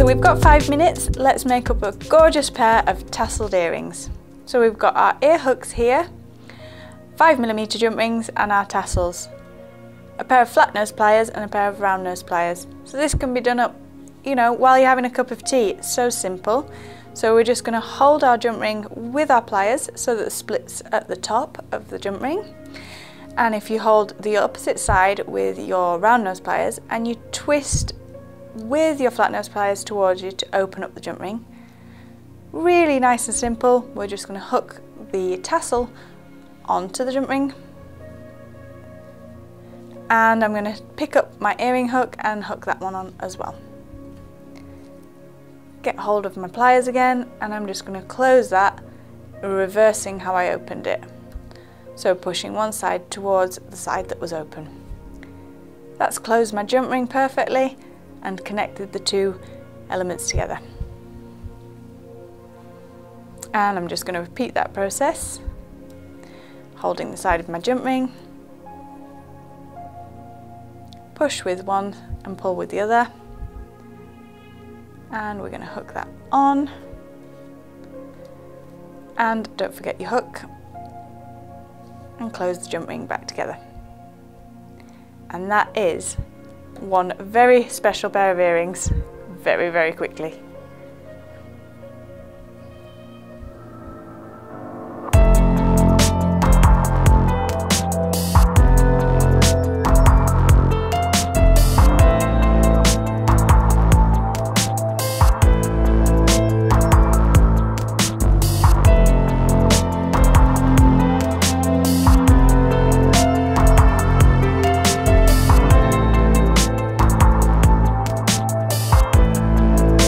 we've got 5 minutes, let's make up a gorgeous pair of tasselled earrings. So we've got our ear hooks here, 5mm jump rings and our tassels, a pair of flat nose pliers and a pair of round nose pliers. So this can be done up, you know, while you're having a cup of tea. It's so simple. So we're just going to hold our jump ring with our pliers so that it splits at the top of the jump ring. And if you hold the opposite side with your round nose pliers and you twist with your flat nose pliers towards you to open up the jump ring. Really nice and simple. We're just going to hook the tassel onto the jump ring. And I'm going to pick up my earring hook and hook that one on as well. Get hold of my pliers again and I'm just going to close that, reversing how I opened it. So pushing one side towards the side that was open. That's closed my jump ring perfectly and connected the two elements together. And I'm just going to repeat that process, holding the side of my jump ring, push with one and pull with the other, and we're going to hook that on, and don't forget your hook, and close the jump ring back together. And that is one very special pair of earrings very, very quickly.